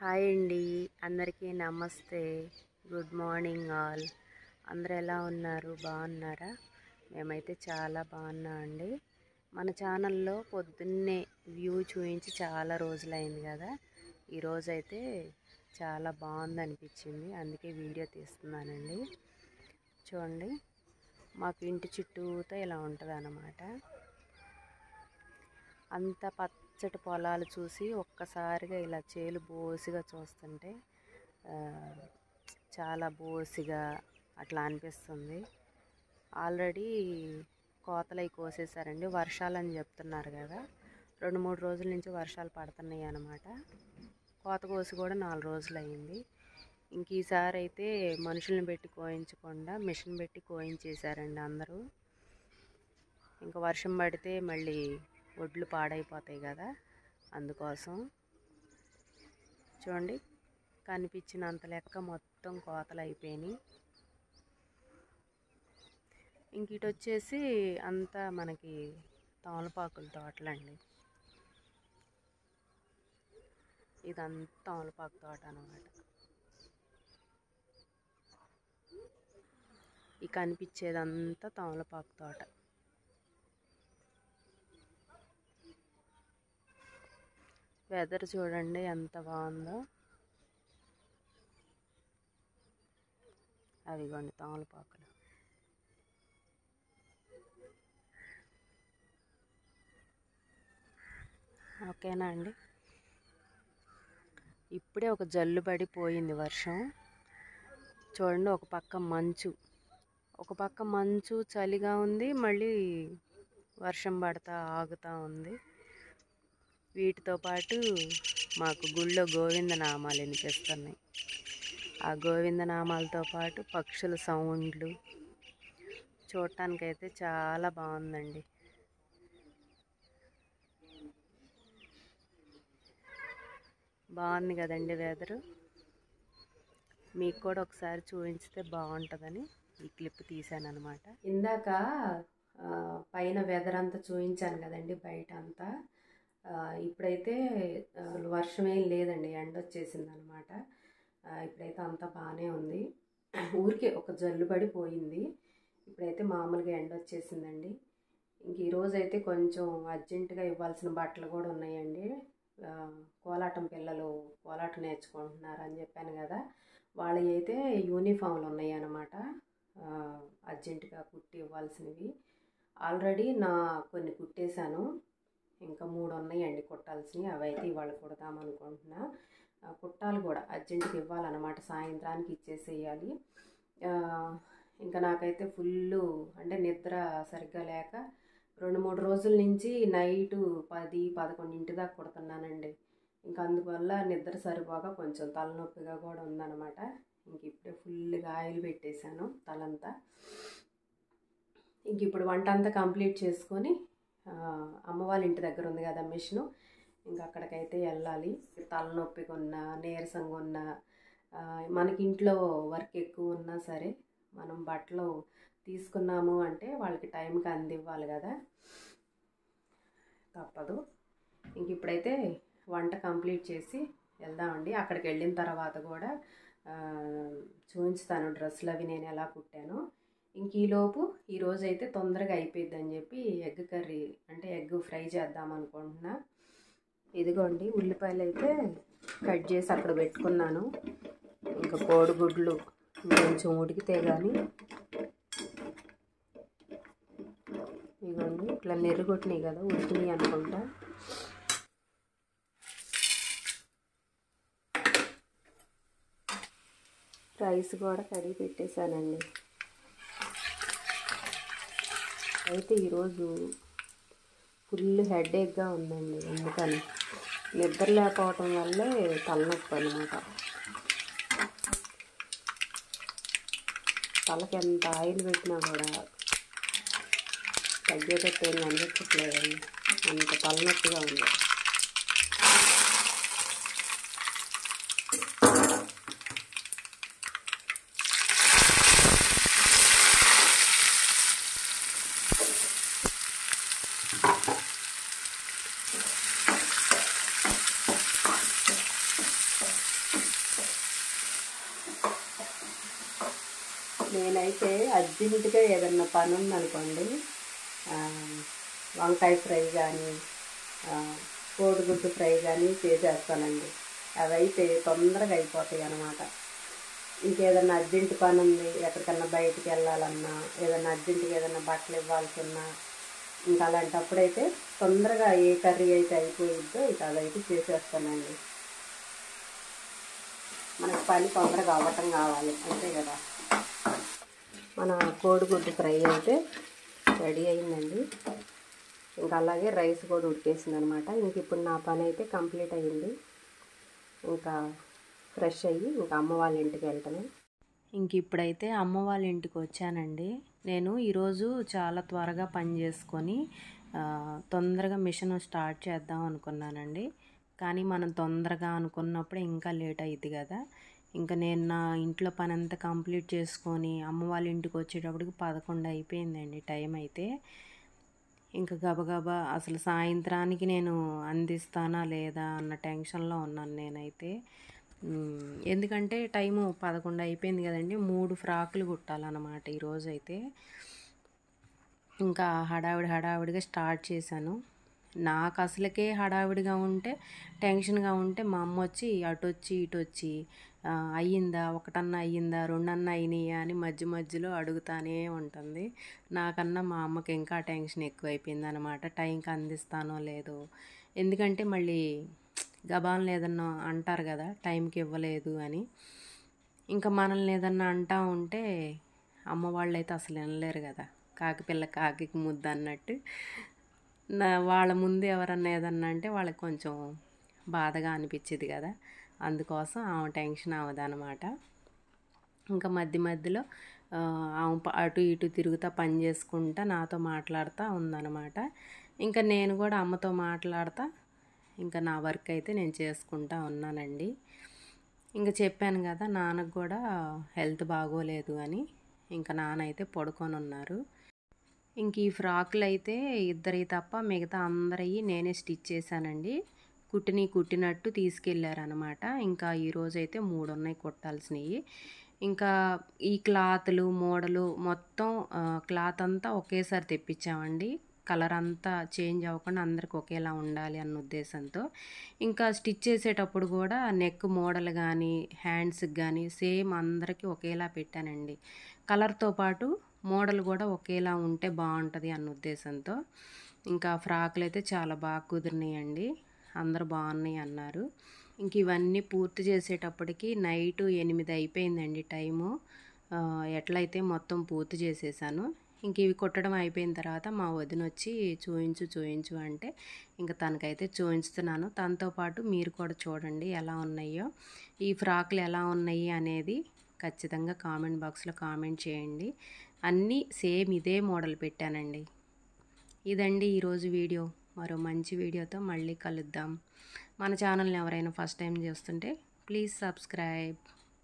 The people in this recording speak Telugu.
హాయ్ అండి, అందరికీ నమస్తే. Good morning all. అందరూ ఎలా ఉన్నారు? బాగున్నారా? మేమైతే చాలా బాగున్నాం అండి. మన ఛానల్లో పొద్దున్నే వ్యూ చూపించి చాలా రోజులైంది కదా. ఈరోజైతే చాలా బాగుంది అనిపించింది, అందుకే వీడియో తీస్తున్నానండి. చూడండి, మాకు ఇంటి చుట్టూతో ఇలా ఉంటుంది అన్నమాట. అంత పచ్చటి పొలాలు చూసి ఒక్కసారిగా ఇలా చేలు బోసిగా చూస్తుంటే చాలా బోసిగా అట్లా అనిపిస్తుంది. ఆల్రెడీ కోతలై కోసేసారండి, వర్షాలని చెప్తున్నారు కదా. 2-3 రోజుల నుంచి వర్షాలు పడుతున్నాయి అన్నమాట. కోత కోసి కూడా 4 రోజులు అయింది. ఇంక ఈసారి అయితే మనుషులను పెట్టి కోయించకుండా మిషన్ పెట్టి కోయించేశారండి అందరూ. ఇంకా వర్షం పడితే మళ్ళీ ఒడ్లు పాడైపోతాయి కదా, అందుకోసం. చూడండి, కనిపించినంత లెక్క మొత్తం కోతలు అయిపోయినాయి. ఇంక ఇటు వచ్చేసి అంతా మనకి తమలపాకుల తోటలండి. ఇదంతా తమలపాకు తోట అన్నమాట. ఈ కనిపించేదంతా తమలపాకు తోట. వెదర్ చూడండి ఎంత బాగుందో. అదిగోండి తమలపాకులు. ఓకేనా అండి. ఇప్పుడే ఒక జల్లు పడిపోయింది వర్షం. చూడండి, ఒక పక్క మంచు చలిగా ఉంది, మళ్ళీ వర్షం పడతా ఆగుతూ ఉంది. వీటితో పాటు మాకు గుళ్ళో గోవిందనామాలు వినిపిస్తున్నాయి. ఆ గోవిందనామాలతో పాటు పక్షుల సౌండ్లు చూడటానికైతే చాలా బాగుందండి. బాగుంది కదండి వెదరు. మీకు కూడా ఒకసారి చూపించితే బాగుంటుందని ఈ క్లిప్ తీసాను అనమాట. ఇందాక పైన వెదర్ అంతా చూపించాను కదండి, బయట అంతా. ఇప్పుడైతే వర్షం ఏం లేదండి, ఎండ వచ్చేసింది అనమాట. ఇప్పుడైతే అంతా బాగానే ఉంది. ఊరికే ఒక జల్లు పడిపోయింది. ఇప్పుడైతే మామూలుగా ఎండ వచ్చేసిందండి. ఇంక ఈరోజైతే కొంచెం అర్జెంటుగా ఇవ్వాల్సిన బట్టలు కూడా ఉన్నాయండి. కోలాటం పిల్లలు కోలాటం నేర్చుకుంటున్నారు అని చెప్పాను కదా, వాళ్ళవి అయితే యూనిఫామ్లు ఉన్నాయి అన్నమాట. అర్జెంటుగా కుట్టి ఇవ్వాల్సినవి. ఆల్రెడీ కొన్ని కుట్టేశాను, ఇంకా 3 ఉన్నాయండి కుట్టాల్సినవి. అవి అయితే ఇవాళ కుడదామనుకుంటున్నా. కుట్టాలు కూడా అర్జెంటుగా ఇవ్వాలన్నమాట, సాయంత్రానికి ఇచ్చేసేయాలి. ఇంకా నాకైతే ఫుల్లు అంటే నిద్ర సరిగ్గా లేక 2-3 రోజుల నుంచి నైటు 10-11 దాకా కుడుతున్నానండి. ఇంకా అందువల్ల నిద్ర సరిపోక కొంచెం తలనొప్పిగా కూడా ఉందన్నమాట. ఇంక ఇప్పుడే ఫుల్గా ఆయిల్ పెట్టేశాను తలంతా. ఇంక ఇప్పుడు వంట అంతా కంప్లీట్ చేసుకొని అమ్మ వాళ్ళ ఇంటి దగ్గర ఉంది కదా మిషను, ఇంకా అక్కడికైతే వెళ్ళాలి. తలనొప్పిగా ఉన్నా నీరసంగా ఉన్నా మనకి ఇంట్లో వర్క్ ఎక్కువ ఉన్నా సరే మనం బట్టలు తీసుకున్నాము అంటే వాళ్ళకి టైంకి అందివ్వాలి కదా, తప్పదు. ఇంక ఇప్పుడైతే వంట కంప్లీట్ చేసి వెళ్దామండి. అక్కడికి వెళ్ళిన తర్వాత కూడా చూపించుతాను డ్రెస్సులు అవి నేను ఎలా కుట్టాను. ఇంక ఈలోపు ఈరోజైతే తొందరగా అయిపోద్ది అని చెప్పి ఎగ్ కర్రీ అంటే ఎగ్ ఫ్రై చేద్దాం అనుకుంటున్నా. ఇదిగోండి, ఉల్లిపాయలు అయితే కట్ చేసి అక్కడ పెట్టుకున్నాను. ఇంకా కోడిగుడ్లు కొంచెం ఉడికితే కానీ, ఇదిగోండి ఇట్లా నెర్రగొట్టినాయి కదా, ఉడికినాయి అనుకుంటా. రైస్ కూడా కడిగి పెట్టేశానండి. అయితే ఈరోజు ఫుల్ హెడేక్గా ఉందండి, ఎందుకని నిద్ర లేకపోవటం వల్లే తలనొప్పి అనమాట. తలకి ఎంత ఆయిల్ పెట్టినా కూడా తగ్గేటట్టు ఏం అనిపించట్లేదండి, అంత తలనొప్పిగా ఉంది. నేనైతే అర్జెంటుగా ఏదన్నా పని ఉందనుకోండి, వంకాయ ఫ్రై కానీ కోడిగుడ్డు ఫ్రై కానీ చేసేస్తానండి. అవైతే తొందరగా అయిపోతాయి అన్నమాట. ఇంకేదన్నా అర్జెంటు పని ఉంది, ఎక్కడికన్నా బయటికి వెళ్ళాలన్నా, ఏదన్నా అర్జెంటుగా ఏదన్నా బట్టలు ఇవ్వాల్సి ఉన్నా, ఇంకా అలాంటప్పుడైతే తొందరగా ఏ కర్రీ అయితే అయిపోయిద్దో ఇక అదైతే చేసేస్తానండి. మనకు పని తొందరగా అవ్వటం కావాలి, అంతే కదా. మన కోడిగుడ్డు ఫ్రై అయితే రెడీ అయిందండి. ఇంకా అలాగే రైస్ కూడా ఉడికేసింది అనమాట. ఇంక ఇప్పుడు నా పని అయితే కంప్లీట్ అయ్యింది. ఇంకా ఫ్రెష్ అయ్యి ఇంకా అమ్మ వాళ్ళ ఇంటికి వెళ్ళటమే. ఇంక ఇప్పుడైతే అమ్మ వాళ్ళ ఇంటికి వచ్చానండి. నేను ఈరోజు చాలా త్వరగా పని చేసుకొని తొందరగా మిషన్ స్టార్ట్ చేద్దాం అనుకున్నానండి. కానీ మనం తొందరగా అనుకున్నప్పుడు ఇంకా లేట్ అయ్యిద్ది కదా. ఇంకా నేను నా ఇంట్లో పని అంతా కంప్లీట్ చేసుకొని అమ్మ వాళ్ళ ఇంటికి వచ్చేటప్పటికి 11 అయిపోయిందండి టైం అయితే. ఇంకా గబగబా అసలు సాయంత్రానికి నేను అందిస్తానా లేదా అన్న టెన్షన్లో ఉన్నాను నేనైతే. ఎందుకంటే టైము 11 అయిపోయింది కదండి. 3 ఫ్రాకులు కుట్టాలన్నమాట ఈరోజైతే. ఇంకా హడావిడిగా స్టార్ట్ చేశాను. నాకు అసలుకే హడావిడిగా ఉంటే, టెన్షన్గా ఉంటే మా అమ్మ వచ్చి అటొచ్చి ఇటొచ్చి అయ్యిందా, ఒకటన్నా అయ్యిందా, రెండన్నా అయినాయా అని మధ్యలో అడుగుతానే ఉంటుంది. నాకన్నా మా అమ్మకి ఇంకా టెన్షన్ ఎక్కువైపోయింది అనమాట. టైంకి అందిస్తానో లేదో. ఎందుకంటే మళ్ళీ గబాలను ఏదన్నా అంటారు కదా, టైంకి ఇవ్వలేదు అని. ఇంకా మనల్ని ఏదన్నా అంటా ఉంటే అమ్మ వాళ్ళైతే అసలు వినలేరు కదా. కాకి పిల్ల కాకి ముద్దు అన్నట్టు. వాళ్ళ ముందు ఎవరన్నా ఏదన్నా అంటే వాళ్ళకి కొంచెం బాధగా అనిపించేది కదా. అందుకోసం ఆమె టెన్షన్ అవ్వదనమాట. ఇంకా మధ్యలో ఆమె అటు ఇటు తిరుగుతూ పని చేసుకుంటా నాతో మాట్లాడుతూ ఉందన్నమాట. ఇంకా నేను కూడా అమ్మతో మాట్లాడుతూ ఇంకా నా వర్క్ అయితే నేను చేసుకుంటా ఉన్నానండి. ఇంకా చెప్పాను కదా, నాన్నకు కూడా హెల్త్ బాగోలేదు అని. ఇంకా నాన్న అయితే పడుకొని ఉన్నారు. ఇంక ఈ ఫ్రాకులు అయితే ఇద్దరి తప్ప మిగతా అందరివి నేనే స్టిచ్ చేశానండి. కుట్టినట్టు తీసుకెళ్ళారనమాట. ఇంకా ఈరోజైతే 3 ఉన్నాయి కుట్టాల్సినవి. ఇంకా ఈ క్లాతులు మోడలు మొత్తం క్లాత్ అంతా ఒకేసారి తెప్పించామండి. కలర్ అంతా చేంజ్ అవ్వకుండా అందరికి ఒకేలా ఉండాలి అన్న ఉద్దేశంతో. ఇంకా స్టిచ్ చేసేటప్పుడు కూడా నెక్ మోడల్ కానీ హ్యాండ్స్కి కానీ సేమ్ అందరికీ ఒకేలా పెట్టానండి. కలర్తో పాటు మోడల్ కూడా ఒకేలా ఉంటే బాగుంటుంది అన్న ఉద్దేశంతో. ఇంకా ఫ్రాకులు అయితే చాలా బాగా కుదిరినాయండి. అందరూ బాగున్నాయి అన్నారు. ఇంక ఇవన్నీ పూర్తి చేసేటప్పటికి నైట్ 8 అయిపోయిందండి టైము. ఎట్లయితే మొత్తం పూర్తి చేసేసాను. ఇంక ఇవి కుట్టడం అయిపోయిన తర్వాత మా వదిన వచ్చి చూయించు అంటే ఇంకా తనకైతే చూయించుతున్నాను. తనతో పాటు మీరు కూడా చూడండి ఎలా ఉన్నాయో. ఈ ఫ్రాకులు ఎలా ఉన్నాయి అనేది ఖచ్చితంగా కామెంట్ బాక్స్లో కామెంట్ చేయండి. అన్నీ సేమ్ ఇదే మోడల్ పెట్టానండి. ఇదండి ఈరోజు వీడియో. మరో మంచి వీడియోతో మళ్ళీ కలుద్దాం. మన ఛానల్ని ఎవరైనా ఫస్ట్ టైం చూస్తుంటే ప్లీజ్ సబ్స్క్రైబ్.